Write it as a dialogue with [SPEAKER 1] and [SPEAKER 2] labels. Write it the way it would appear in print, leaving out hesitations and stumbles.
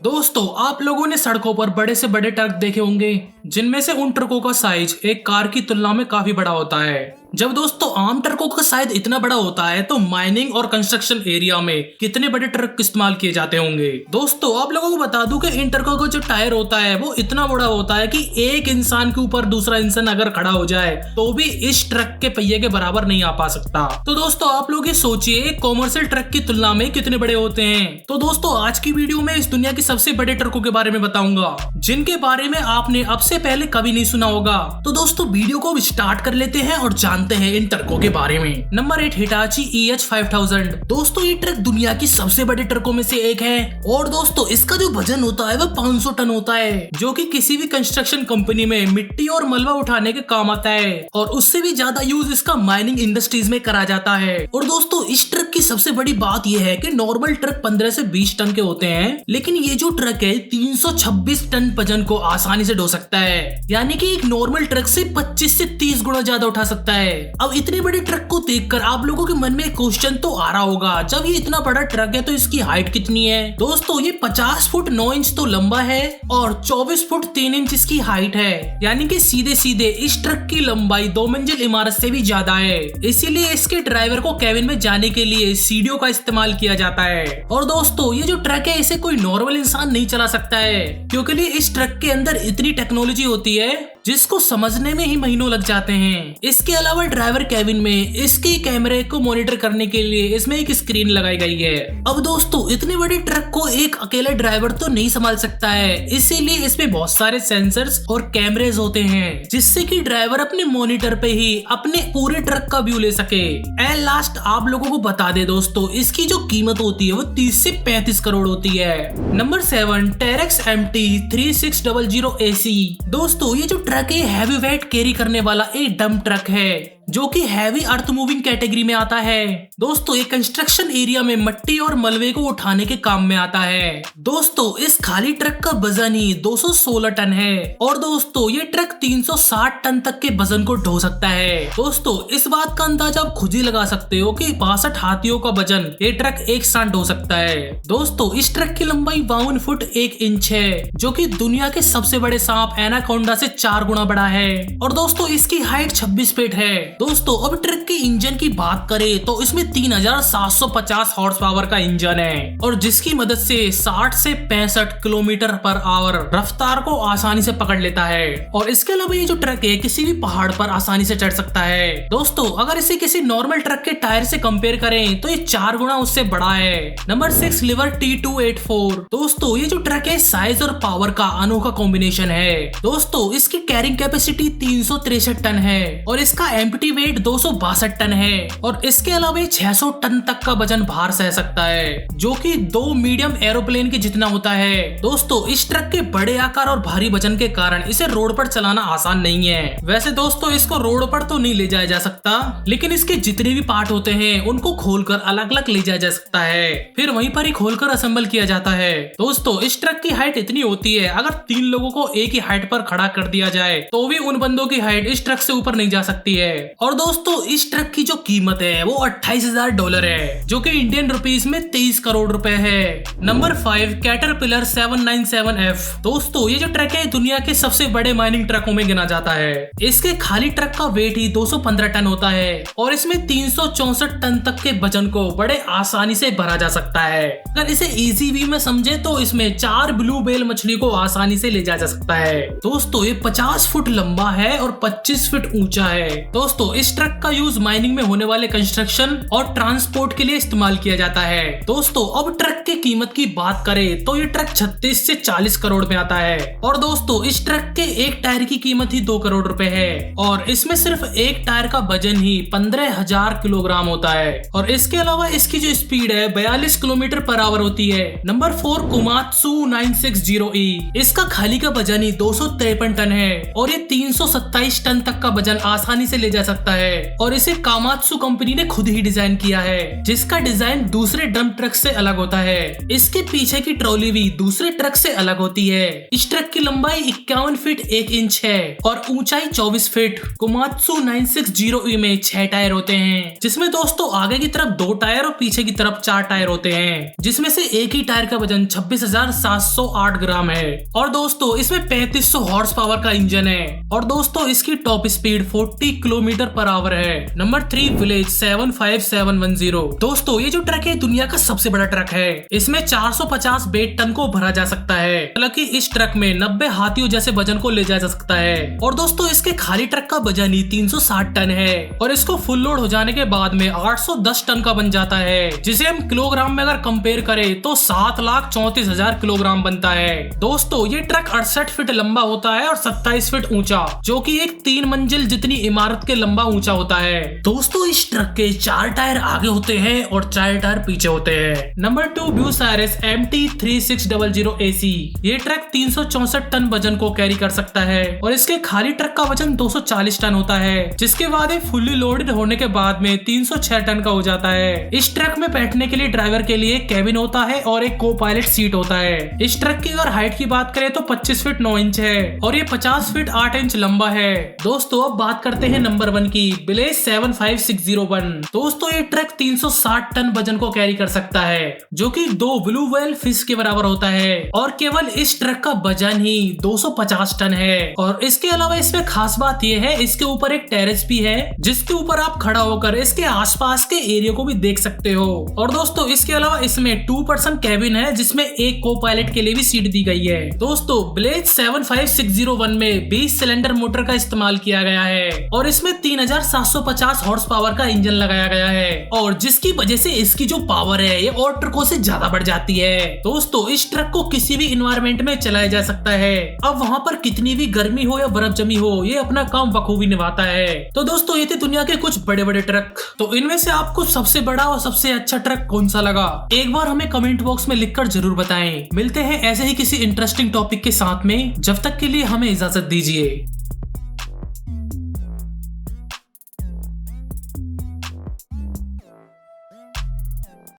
[SPEAKER 1] दोस्तों, आप लोगों ने सड़कों पर बड़े से बड़े ट्रक देखे होंगे, जिनमें से उन ट्रकों का साइज एक कार की तुलना में काफी बड़ा होता है। जब दोस्तों आम ट्रकों का साइज इतना बड़ा होता है तो माइनिंग और कंस्ट्रक्शन एरिया में कितने बड़े ट्रक इस्तेमाल किए जाते होंगे। दोस्तों, आप लोगों को बता दूं कि इन ट्रकों का जो टायर होता है वो इतना बड़ा होता है कि एक इंसान के ऊपर दूसरा इंसान अगर खड़ा हो जाए तो भी इस ट्रक के पहिए के बराबर नहीं आ पा सकता। तो दोस्तों, आप लोग ये सोचिए कॉमर्शियल ट्रक की तुलना में कितने बड़े होते हैं। तो दोस्तों, आज की वीडियो में इस दुनिया की सबसे बड़े ट्रकों के बारे में बताऊंगा, जिनके बारे में आपने अब से पहले कभी नहीं सुना होगा। तो दोस्तों, वीडियो को स्टार्ट कर लेते हैं और जानते हैं इन ट्रकों के बारे में। Number 8, Hitachi EH5000। दोस्तों, ये ट्रक दुनिया की सबसे बड़े ट्रकों में से एक है और दोस्तों इसका जो वजन होता है वो 500 टन होता है, जो कि किसी भी कंस्ट्रक्शन कंपनी में मिट्टी और मलबा उठाने के काम आता है और उससे भी ज्यादा यूज इसका माइनिंग इंडस्ट्रीज में करा जाता है। और दोस्तों, इस ट्रक की सबसे बड़ी बात यह है कि नॉर्मल ट्रक 15 से 20 टन के होते हैं, लेकिन ये जो ट्रक है 326 टन वजन को आसानी से ढो सकता है, यानी कि एक नॉर्मल ट्रक से 25 से 30 गुना ज्यादा उठा सकता है। अब इतने बड़े ट्रक को देखकर आप लोगों के मन में एक क्वेश्चन तो आ रहा होगा, जब ये इतना बड़ा ट्रक है तो इसकी हाइट कितनी है। दोस्तों, ये 50 फुट 9 इंच तो लंबा है और 24 फुट 3 इंच इसकी हाइट है, यानी कि सीधे सीधे इस ट्रक की लंबाई 2 मंजिल इमारत से भी ज्यादा है। इसीलिए इसके ड्राइवर को केबिन में जाने के लिए सीढ़ियों का इस्तेमाल किया जाता है। और दोस्तों, ये जो ट्रक है इसे कोई नॉर्मल इंसान नहीं चला सकता है, क्योंकि इस ट्रक के अंदर इतनी टेक्नोलॉजी होती है जिसको समझने में ही महीनों लग जाते हैं। इसके अलावा ड्राइवर केबिन में इसके कैमरे को मॉनिटर करने के लिए इसमें एक स्क्रीन लगाई गई है। अब दोस्तों, इतने बड़े ट्रक को एक अकेला ड्राइवर तो नहीं संभाल सकता है, इसीलिए इसमें बहुत सारे सेंसर्स और कैमरेज होते हैं, जिससे कि ड्राइवर अपने मॉनिटर पे ही अपने पूरे ट्रक का व्यू ले सके। एंड लास्ट आप लोगों को बता दे दोस्तों, इसकी जो कीमत होती है वो 30 से 35 करोड़ होती है। Number 7, टेरेक्स MT 3600 AC। दोस्तों, ये जो ट्रक है हैवी वेट कैरी करने वाला एक डंप ट्रक है, जो कि हैवी अर्थ मूविंग कैटेगरी में आता है। दोस्तों, ये कंस्ट्रक्शन एरिया में मिट्टी और मलबे को उठाने के काम में आता है। दोस्तों, इस खाली ट्रक का वजन ही 216 टन है और दोस्तों ये ट्रक 360 टन तक के वजन को ढो सकता है। दोस्तों, इस बात का अंदाजा आप खुद ही लगा सकते हो कि 62 हाथियों का वजन ये ट्रक एक साथ ढो सकता है। दोस्तों, इस ट्रक की लंबाई 52 फुट 1 इंच है, जो कि दुनिया के सबसे बड़े सांप एनाकोंडा से 4 गुना बड़ा है। और दोस्तों, इसकी हाइट 26 फीट है। दोस्तों, अब ट्रक के इंजन की बात करें तो इसमें 3750 हॉर्स पावर का इंजन है और जिसकी मदद से 60 से 65 किलोमीटर पर आवर रफ्तार को आसानी से पकड़ लेता है। और इसके अलावा ये जो ट्रक है किसी भी पहाड़ पर आसानी से चढ़ सकता है। दोस्तों, अगर इसे किसी नॉर्मल ट्रक के टायर से कंपेयर करें तो ये 4 गुना उससे बड़ा है। Number 6, liver T284। दोस्तों, ये जो ट्रक है साइज और पावर का अनोखा कॉम्बिनेशन है। दोस्तों, इसकी कैरिंग कैपेसिटी 363 टन है और इसका एम्प्टी वेट 262 टन है और इसके अलावा 600 टन तक का वजन भार सह सकता है, जो कि 2 मीडियम एरोप्लेन के जितना होता है। दोस्तों, इस ट्रक के बड़े आकार और भारी वजन के कारण इसे रोड पर चलाना आसान नहीं है। वैसे दोस्तों, इसको रोड पर तो नहीं ले जाया जा सकता, लेकिन इसके जितने भी पार्ट होते हैं उनको खोलकर अलग अलग ले जाया जा सकता है, फिर वहीं पर ही खोलकर असेंबल किया जाता है। दोस्तों, इस ट्रक की हाइट इतनी होती है, अगर 3 लोगों को एक ही हाइट पर खड़ा कर दिया जाए तो भी उन बंदों की हाइट इस ट्रक से ऊपर नहीं जा सकती है। और दोस्तों, इस ट्रक की जो कीमत है वो $28,000 है, जो कि इंडियन रुपीस में 23 करोड़ रुपए है। Number 5, caterpillar 797F। दोस्तों, ये जो ट्रक है दुनिया के सबसे बड़े माइनिंग ट्रकों में गिना जाता है। इसके खाली ट्रक का वेट ही 215 टन होता है और इसमें 364 टन तक के वजन को बड़े आसानी से भरा जा सकता है। अगर इसे इजी वे में समझे तो इसमें 4 ब्लू व्हेल मछली को आसानी से ले जाया जा सकता है। दोस्तों, ये 50 फुट लंबा है और 25 फुट ऊंचा है। दोस्तों, इस ट्रक का यूज माइनिंग में होने वाले कंस्ट्रक्शन और ट्रांसपोर्ट के लिए इस्तेमाल किया जाता है। दोस्तों, अब ट्रक की कीमत की बात करें तो ये ट्रक 36 से 40 करोड़ में आता है और दोस्तों इस ट्रक के एक टायर की कीमत ही 2 करोड़ रुपए है और इसमें सिर्फ एक टायर का वजन ही 15,000 किलोग्राम होता है और इसके अलावा इसकी जो स्पीड है 42 किलोमीटर पर आवर होती है। Number 4, Komatsu 960E। इसका खाली का वजन ही 253 टन है और ये 327 टन तक का वजन आसानी से ले जा सकता है और इसे कामात्सु कंपनी ने खुद ही डिजाइन किया है, जिसका डिजाइन दूसरे डंप ट्रक से अलग होता है। इसके पीछे की ट्रॉली भी दूसरे ट्रक से अलग होती है। इस ट्रक की लंबाई 51 फीट 1 इंच है और ऊंचाई 24 फीट। कोमात्सु 960E में 6 टायर होते हैं, जिसमें दोस्तों आगे की तरफ 2 टायर और पीछे की तरफ 4 टायर होते हैं, जिसमें से एक ही टायर का वजन 26,708 ग्राम है। और दोस्तों इसमें 3500 हॉर्स पावर का इंजन है और दोस्तों इसकी top speed 40 kilometre per hour है। Number 3 village 75710। दोस्तों ये जो ट्रक है दुनिया का सबसे बड़ा ट्रक है। इसमें 450 वेट टन को भरा जा सकता है। हालांकि इस ट्रक में 90 हाथियों जैसे वजन को ले जाया जा सकता है। और दोस्तों इसके खाली ट्रक का वजन ही 360 टन है और इसको फुल लोड हो जाने के बाद में 810 टन का बन जाता है, जिसे हम किलोग्राम में अगर कंपेयर करें तो 7,34,000 किलोग्राम बनता है। दोस्तों ये ट्रक 68 फीट लंबा होता है और 27 फीट ऊंचा, जो कि एक 3 मंजिल जितनी इमारत के लंबा ऊंचा होता है। दोस्तों इस ट्रक के 4 टायर आगे होते हैं और 4 टायर पीछे होते हैं। Number 2 ब्यूसाइरस MT3600 AC। ये ट्रक 364 टन वजन को कैरी कर सकता है और इसके खाली ट्रक का वजन 240 टन होता है, जिसके बाद फुल्ली लोडेड होने के बाद में 306 टन का हो जाता है। इस ट्रक में बैठने के लिए ड्राइवर के लिए केबिन होता है और एक को पायलट सीट होता है। इस ट्रक की अगर हाइट की बात करें तो 25 फीट 9 इंच है और ये 50 फीट 8 इंच लंबा है। दोस्तों अब बात करते हैं नंबर 1 की, विलेज 75601। दोस्तों ये ट्रक 360 टन वजन को कैरी कर सकता है, जो कि 2 ब्लू व्हेल फिश के बराबर होता है और केवल इस ट्रक का वजन ही 250 टन है। और इसके अलावा इसमें खास बात यह है, इसके ऊपर एक टेरेस भी है, जिसके ऊपर आप खड़ा होकर इसके आसपास के एरिया को भी देख सकते हो। और दोस्तों इसके अलावा इसमें 2 पर्सन कैबिन है, जिसमें एक को पायलट के लिए भी सीट दी गई है। दोस्तों विलेज 75601 में 20 सिलेंडर मोटर का इस्तेमाल किया गया है और इसमें 3750 हॉर्स पावर का इंजन लगाया गया है, और जिसकी वजह से इसकी जो पावर है ये और ट्रकों से ज्यादा बढ़ जाती है। दोस्तों इस ट्रक को किसी भी इन्वायरमेंट में चलाया जा सकता है। अब वहाँ पर कितनी भी गर्मी हो या बर्फ जमी हो, ये अपना काम बखूबी निभाता है। तो दोस्तों ये थे दुनिया के कुछ बड़े बड़े ट्रक। तो इनमें से आपको सबसे बड़ा और सबसे अच्छा ट्रक कौन सा लगा, एक बार हमें कमेंट बॉक्स में लिखकर जरूर बताएं। मिलते हैं ऐसे ही किसी इंटरेस्टिंग टॉपिक के साथ में, जब तक के लिए हमें इजाजत दीजिए।